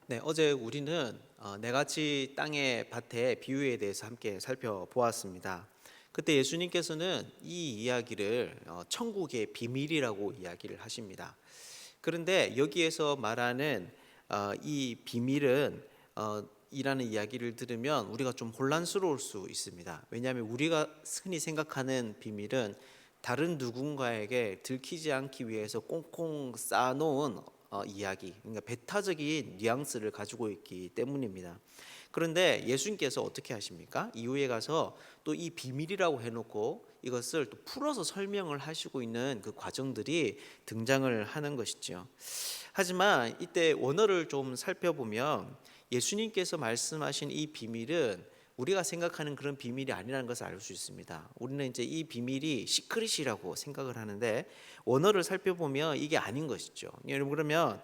네, 어제 우리는 네 가지 땅의 밭의 비유에 대해서 함께 살펴보았습니다. 그때 예수님께서는 이 이야기를 천국의 비밀이라고 이야기를 하십니다. 그런데 여기에서 말하는 이 비밀은 이라는 이야기를 들으면 우리가 좀 혼란스러울 수 있습니다. 왜냐하면 우리가 흔히 생각하는 비밀은 다른 누군가에게 들키지 않기 위해서 꽁꽁 쌓아놓은 이야기, 그러니까 배타적인 뉘앙스를 가지고 있기 때문입니다. 그런데 예수님께서 어떻게 하십니까? 이후에 가서 또 이 비밀이라고 해놓고 이것을 또 풀어서 설명을 하시고 있는 그 과정들이 등장을 하는 것이죠. 하지만 이때 원어를 좀 살펴보면 예수님께서 말씀하신 이 비밀은 우리가 생각하는 그런 비밀이 아니라는 것을 알 수 있습니다. 우리는 이제 이 비밀이 시크릿이라고 생각을 하는데 원어를 살펴보면 이게 아닌 것이죠. 여러분 그러면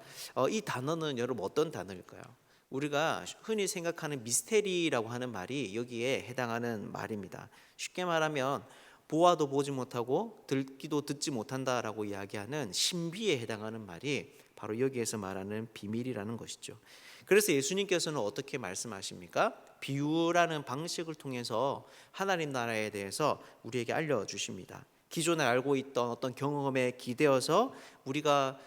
이 단어는 여러분 어떤 단어일까요? 우리가 흔히 생각하는 미스테리라고 하는 말이 여기에 해당하는 말입니다. 쉽게 말하면 보아도 보지 못하고 듣기도 듣지 못한다라고 이야기하는 신비에 해당하는 말이 바로 여기에서 말하는 비밀이라는 것이죠. 그래서 예수님께서는 어떻게 말씀하십니까? 비유라는 방식을 통해서 하나님 나라에 대해서 우리에게 알려주십니다. 기존에 알고 있던 어떤 경험에 기대어서 우리가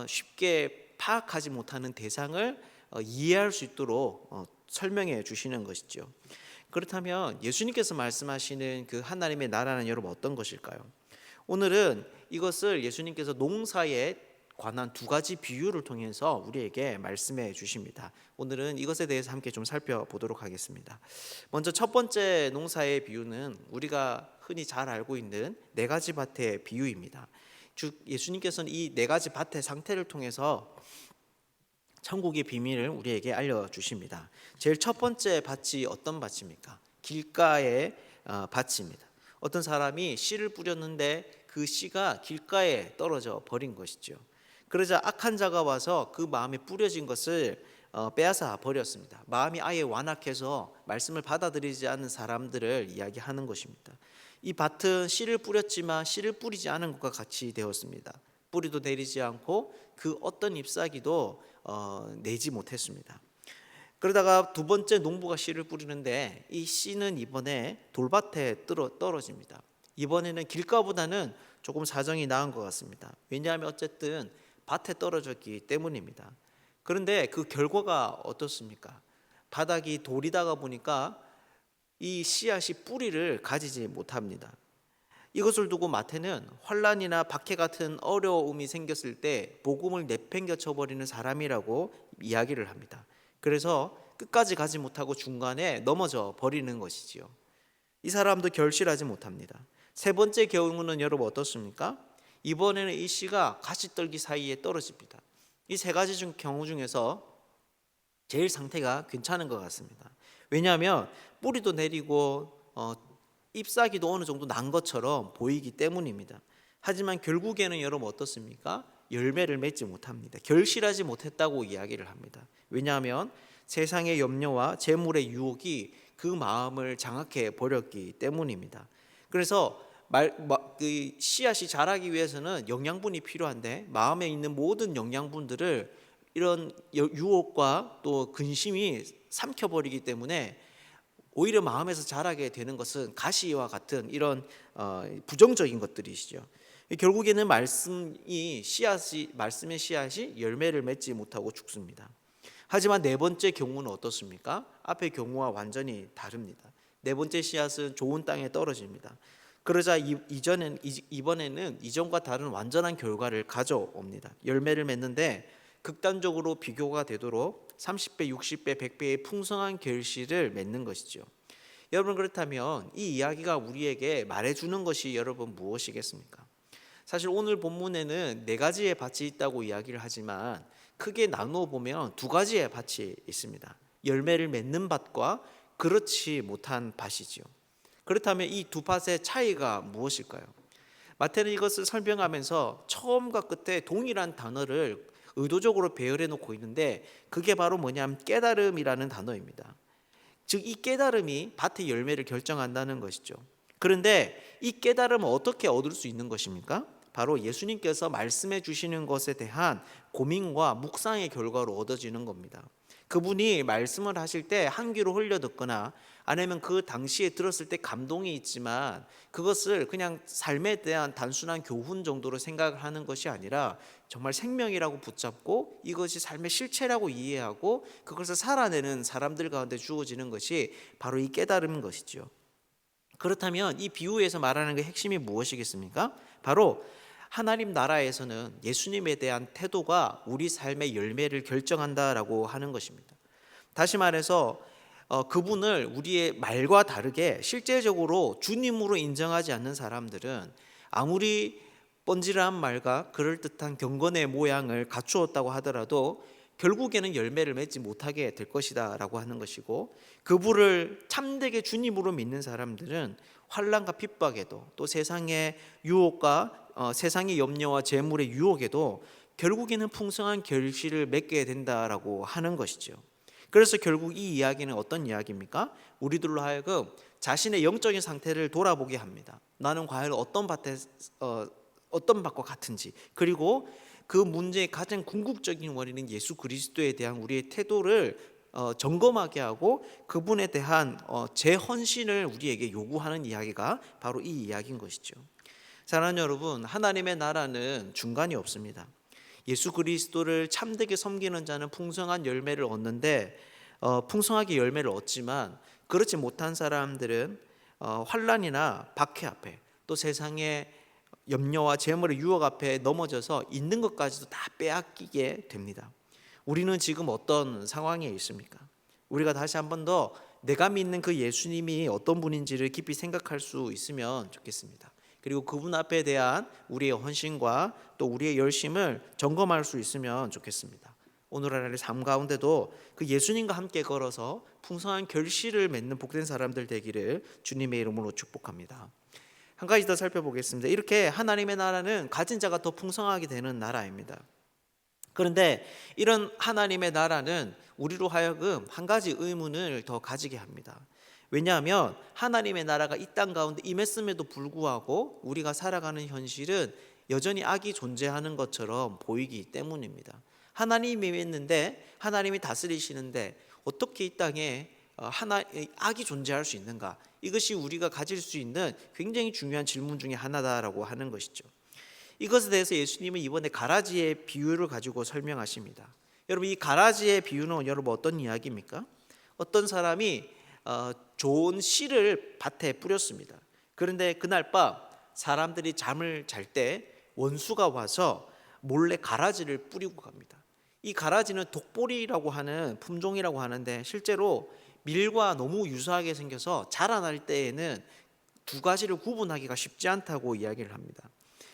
쉽게 파악하지 못하는 대상을 이해할 수 있도록 설명해 주시는 것이죠. 그렇다면 예수님께서 말씀하시는 그 하나님의 나라는 여러분 어떤 것일까요? 오늘은 이것을 예수님께서 농사에 관한 두 가지 비유를 통해서 우리에게 말씀해 주십니다. 오늘은 이것에 대해서 함께 좀 살펴보도록 하겠습니다. 먼저 첫 번째 농사의 비유는 우리가 흔히 잘 알고 있는 네 가지 밭의 비유입니다. 즉 예수님께서는 이 네 가지 밭의 상태를 통해서 천국의 비밀을 우리에게 알려주십니다. 제일 첫 번째 밭이 어떤 밭입니까? 길가의 밭입니다. 어떤 사람이 씨를 뿌렸는데 그 씨가 길가에 떨어져 버린 것이죠. 그러자 악한 자가 와서 그 마음에 뿌려진 것을 빼앗아 버렸습니다. 마음이 아예 완악해서 말씀을 받아들이지 않는 사람들을 이야기하는 것입니다. 이 밭은 씨를 뿌렸지만 씨를 뿌리지 않은 것과 같이 되었습니다. 뿌리도 내리지 않고 그 어떤 잎사귀도 내지 못했습니다. 그러다가 두 번째 농부가 씨를 뿌리는데 이 씨는 이번에 돌밭에 떨어집니다. 이번에는 길가보다는 조금 사정이 나은 것 같습니다. 왜냐하면 어쨌든 밭에 떨어졌기 때문입니다. 그런데 그 결과가 어떻습니까? 바닥이 돌이다가 보니까 이 씨앗이 뿌리를 가지지 못합니다. 이것을 두고 마태는 환난이나 박해 같은 어려움이 생겼을 때 복음을 내팽겨 쳐버리는 사람이라고 이야기를 합니다. 그래서 끝까지 가지 못하고 중간에 넘어져 버리는 것이지요. 이 사람도 결실하지 못합니다. 세 번째 경우는 여러분 어떻습니까? 이번에는 이 씨가 가시떨기 사이에 떨어집니다. 이 세 가지 경우 중에서 제일 상태가 괜찮은 것 같습니다. 왜냐하면 뿌리도 내리고 잎사귀도 어느 정도 난 것처럼 보이기 때문입니다. 하지만 결국에는 여러분 어떻습니까? 열매를 맺지 못합니다. 결실하지 못했다고 이야기를 합니다. 왜냐하면 세상의 염려와 재물의 유혹이 그 마음을 장악해 버렸기 때문입니다. 그래서 그 씨앗이 자라기 위해서는 영양분이 필요한데 마음에 있는 모든 영양분들을 이런 유혹과 또 근심이 삼켜버리기 때문에 오히려 마음에서 자라게 되는 것은 가시와 같은 이런 부정적인 것들이시죠. 결국에는 말씀의 씨앗이 열매를 맺지 못하고 죽습니다. 하지만 네 번째 경우는 어떻습니까? 앞의 경우와 완전히 다릅니다. 네 번째 씨앗은 좋은 땅에 떨어집니다. 그러자 이번에는 이전과 다른 완전한 결과를 가져옵니다. 열매를 맺는데 극단적으로 비교가 되도록 30배, 60배, 100배의 풍성한 결실을 맺는 것이죠. 여러분 그렇다면 이 이야기가 우리에게 말해주는 것이 여러분 무엇이겠습니까? 사실 오늘 본문에는 네 가지의 밭이 있다고 이야기를 하지만 크게 나누어 보면 두 가지의 밭이 있습니다. 열매를 맺는 밭과 그렇지 못한 밭이지요. 그렇다면 이 두 밭의 차이가 무엇일까요? 마태는 이것을 설명하면서 처음과 끝에 동일한 단어를 의도적으로 배열해 놓고 있는데 그게 바로 뭐냐면 깨달음이라는 단어입니다. 즉 이 깨달음이 밭의 열매를 결정한다는 것이죠. 그런데 이 깨달음은 어떻게 얻을 수 있는 것입니까? 바로 예수님께서 말씀해 주시는 것에 대한 고민과 묵상의 결과로 얻어지는 겁니다. 그분이 말씀을 하실 때 한 귀로 흘려 듣거나 아니면 그 당시에 들었을 때 감동이 있지만 그것을 그냥 삶에 대한 단순한 교훈 정도로 생각을 하는 것이 아니라 정말 생명이라고 붙잡고 이것이 삶의 실체라고 이해하고 그것을 살아내는 사람들 가운데 주어지는 것이 바로 이 깨달음인 것이죠. 그렇다면 이 비유에서 말하는 그 핵심이 무엇이겠습니까? 바로 하나님 나라에서는 예수님에 대한 태도가 우리 삶의 열매를 결정한다라고 하는 것입니다. 다시 말해서 그분을 우리의 말과 다르게 실제적으로 주님으로 인정하지 않는 사람들은 아무리 번지르한 말과 그럴듯한 경건의 모양을 갖추었다고 하더라도 결국에는 열매를 맺지 못하게 될 것이다 라고 하는 것이고, 그분을 참되게 주님으로 믿는 사람들은 환난과 핍박에도 또 세상의 유혹과 세상의 염려와 재물의 유혹에도 결국에는 풍성한 결실을 맺게 된다라고 하는 것이죠. 그래서 결국 이 이야기는 어떤 이야기입니까? 우리들로 하여금 자신의 영적인 상태를 돌아보게 합니다. 나는 과연 어떤 밭과 같은지, 그리고 그 문제의 가장 궁극적인 원인인 예수 그리스도에 대한 우리의 태도를 점검하게 하고 그분에 대한 재헌신을 우리에게 요구하는 이야기가 바로 이 이야기인 것이죠. 사랑하는 여러분, 하나님의 나라는 중간이 없습니다. 예수 그리스도를 참되게 섬기는 자는 풍성한 열매를 얻는데 풍성하게 열매를 얻지만 그렇지 못한 사람들은 환난이나 박해 앞에 또 세상의 염려와 재물의 유혹 앞에 넘어져서 있는 것까지도 다 빼앗기게 됩니다. 우리는 지금 어떤 상황에 있습니까? 우리가 다시 한 번 더 내가 믿는 그 예수님이 어떤 분인지를 깊이 생각할 수 있으면 좋겠습니다. 그리고 그분 앞에 대한 우리의 헌신과 또 우리의 열심을 점검할 수 있으면 좋겠습니다. 오늘날의 삶 가운데도 그 예수님과 함께 걸어서 풍성한 결실을 맺는 복된 사람들 되기를 주님의 이름으로 축복합니다. 한 가지 더 살펴보겠습니다. 이렇게 하나님의 나라는 가진 자가 더 풍성하게 되는 나라입니다. 그런데 이런 하나님의 나라는 우리로 하여금 한 가지 의문을 더 가지게 합니다. 왜냐하면 하나님의 나라가 이 땅 가운데 임했음에도 불구하고 우리가 살아가는 현실은 여전히 악이 존재하는 것처럼 보이기 때문입니다. 하나님이 임했는데, 하나님이 다스리시는데 어떻게 이 땅에 악이 존재할 수 있는가? 이것이 우리가 가질 수 있는 굉장히 중요한 질문 중에 하나다라고 하는 것이죠. 이것에 대해서 예수님은 이번에 가라지의 비유를 가지고 설명하십니다. 여러분, 이 가라지의 비유는 여러분 어떤 이야기입니까? 어떤 사람이 좋은 씨를 밭에 뿌렸습니다. 그런데 그날 밤 사람들이 잠을 잘 때 원수가 와서 몰래 가라지를 뿌리고 갑니다. 이 가라지는 독보리라고 하는 품종이라고 하는데 실제로 밀과 너무 유사하게 생겨서 자라날 때에는 두 가지를 구분하기가 쉽지 않다고 이야기를 합니다.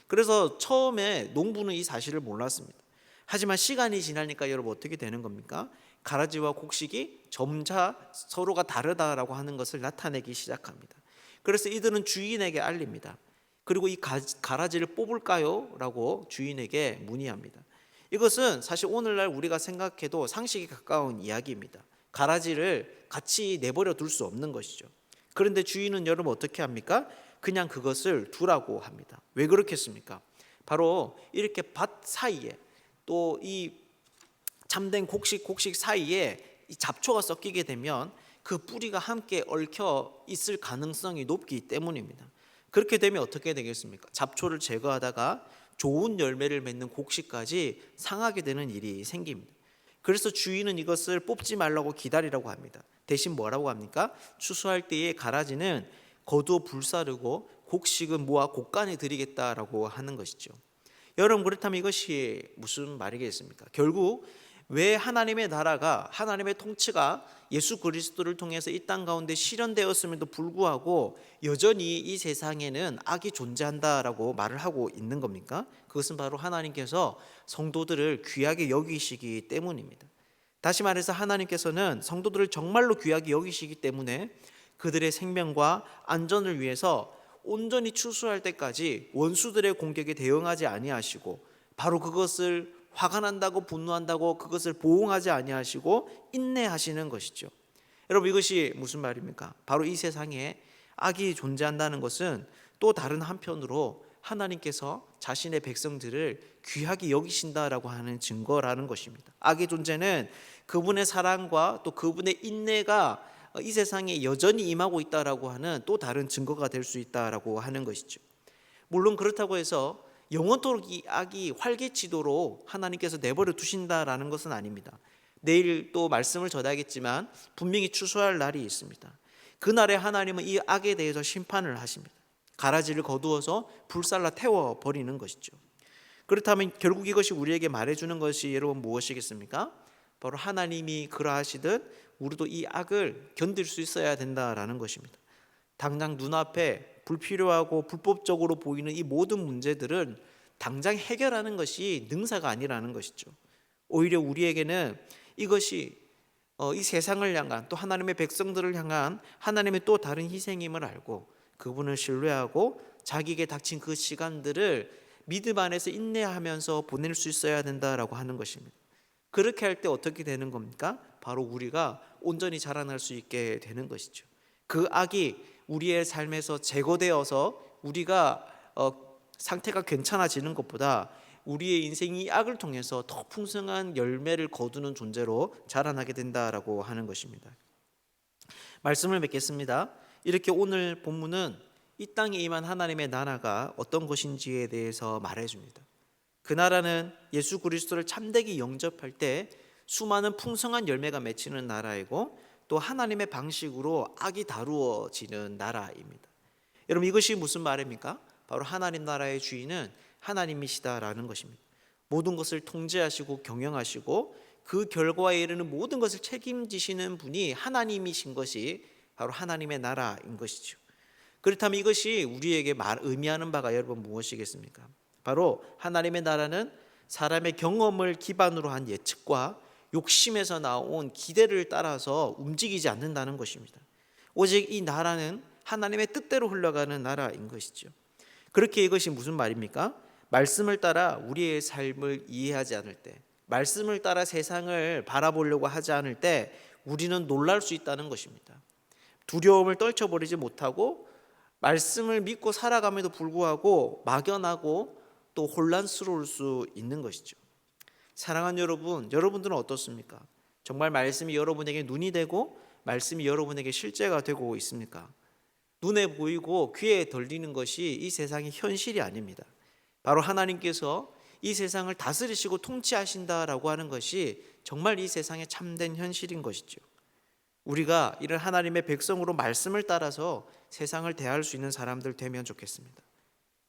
그래서 처음에 농부는 이 사실을 몰랐습니다. 하지만 시간이 지나니까 여러분 어떻게 되는 겁니까? 가라지와 곡식이 점차 서로가 다르다라고 하는 것을 나타내기 시작합니다. 그래서 이들은 주인에게 알립니다. 그리고 이 가라지를 뽑을까요? 라고 주인에게 문의합니다. 이것은 사실 오늘날 우리가 생각해도 상식에 가까운 이야기입니다. 가라지를 같이 내버려 둘 수 없는 것이죠. 그런데 주인은 여러분 어떻게 합니까? 그냥 그것을 두라고 합니다. 왜 그렇겠습니까? 바로 이렇게 밭 사이에 또 이 참된 곡식 사이에 이 잡초가 섞이게 되면 그 뿌리가 함께 얽혀 있을 가능성이 높기 때문입니다. 그렇게 되면 어떻게 되겠습니까? 잡초를 제거하다가 좋은 열매를 맺는 곡식까지 상하게 되는 일이 생깁니다. 그래서 주인은 이것을 뽑지 말라고 기다리라고 합니다. 대신 뭐라고 합니까? 추수할 때에 가라지는 거두어 불사르고 곡식은 모아 곡간에 드리겠다라고 하는 것이죠. 여러분, 그렇다면 이것이 무슨 말이겠습니까? 결국 왜 하나님의 나라가, 하나님의 통치가 예수 그리스도를 통해서 이 땅 가운데 실현되었음에도 불구하고 여전히 이 세상에는 악이 존재한다라고 말을 하고 있는 겁니까? 그것은 바로 하나님께서 성도들을 귀하게 여기시기 때문입니다. 다시 말해서 하나님께서는 성도들을 정말로 귀하게 여기시기 때문에 그들의 생명과 안전을 위해서 온전히 추수할 때까지 원수들의 공격에 대응하지 아니하시고, 바로 그것을 화가 난다고 분노한다고 그것을 보응하지 아니하시고 인내하시는 것이죠. 여러분, 이것이 무슨 말입니까? 바로 이 세상에 악이 존재한다는 것은 또 다른 한편으로 하나님께서 자신의 백성들을 귀하게 여기신다라고 하는 증거라는 것입니다. 악의 존재는 그분의 사랑과 또 그분의 인내가 이 세상에 여전히 임하고 있다라고 하는 또 다른 증거가 될 수 있다라고 하는 것이죠. 물론 그렇다고 해서 영원토록 이 악이 활개치도록 하나님께서 내버려 두신다라는 것은 아닙니다. 내일 또 말씀을 전하겠지만 분명히 추수할 날이 있습니다. 그날에 하나님은 이 악에 대해서 심판을 하십니다. 가라지를 거두어서 불살라 태워버리는 것이죠. 그렇다면 결국 이것이 우리에게 말해주는 것이 여러분 무엇이겠습니까? 바로 하나님이 그러하시듯 우리도 이 악을 견딜 수 있어야 된다라는 것입니다. 당장 눈앞에 불필요하고 불법적으로 보이는 이 모든 문제들은 당장 해결하는 것이 능사가 아니라는 것이죠. 오히려 우리에게는 이것이 이 세상을 향한 또 하나님의 백성들을 향한 하나님의 또 다른 희생임을 알고 그분을 신뢰하고 자기에게 닥친 그 시간들을 믿음 안에서 인내하면서 보낼 수 있어야 된다라고 하는 것입니다. 그렇게 할 때 어떻게 되는 겁니까? 바로 우리가 온전히 자라날 수 있게 되는 것이죠. 그 악이 우리의 삶에서 제거되어서 우리가 상태가 괜찮아지는 것보다 우리의 인생이 이 악을 통해서 더 풍성한 열매를 거두는 존재로 자라나게 된다라고 하는 것입니다. 말씀을 맺겠습니다. 이렇게 오늘 본문은 이 땅에 임한 하나님의 나라가 어떤 것인지에 대해서 말해줍니다. 그 나라는 예수 그리스도를 참되게 영접할 때 수많은 풍성한 열매가 맺히는 나라이고 또 하나님의 방식으로 악이 다루어지는 나라입니다. 여러분 이것이 무슨 말입니까? 바로 하나님 나라의 주인은 하나님이시다라는 것입니다. 모든 것을 통제하시고 경영하시고 그 결과에 이르는 모든 것을 책임지시는 분이 하나님이신 것이 바로 하나님의 나라인 것이죠. 그렇다면 이것이 우리에게 의미하는 바가 여러분 무엇이겠습니까? 바로 하나님의 나라는 사람의 경험을 기반으로 한 예측과 욕심에서 나온 기대를 따라서 움직이지 않는다는 것입니다. 오직 이 나라는 하나님의 뜻대로 흘러가는 나라인 것이죠. 그렇게 이것이 무슨 말입니까? 말씀을 따라 우리의 삶을 이해하지 않을 때, 말씀을 따라 세상을 바라보려고 하지 않을 때 우리는 놀랄 수 있다는 것입니다. 두려움을 떨쳐버리지 못하고 말씀을 믿고 살아감에도 불구하고 막연하고 또 혼란스러울 수 있는 것이죠. 사랑하는 여러분, 여러분들은 어떻습니까? 정말 말씀이 여러분에게 눈이 되고 말씀이 여러분에게 실제가 되고 있습니까? 눈에 보이고 귀에 들리는 것이 이 세상의 현실이 아닙니다. 바로 하나님께서 이 세상을 다스리시고 통치하신다라고 하는 것이 정말 이 세상의 참된 현실인 것이죠. 우리가 이런 하나님의 백성으로 말씀을 따라서 세상을 대할 수 있는 사람들 되면 좋겠습니다.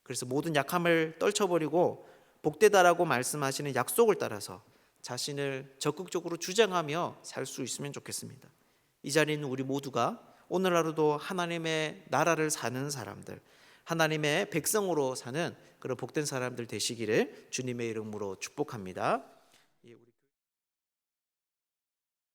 그래서 모든 약함을 떨쳐버리고 복되다라고 말씀하시는 약속을 따라서 자신을 적극적으로 주장하며 살 수 있으면 좋겠습니다. 이 자리에 있는 우리 모두가 오늘 하루도 하나님의 나라를 사는 사람들, 하나님의 백성으로 사는 그런 복된 사람들 되시기를 주님의 이름으로 축복합니다.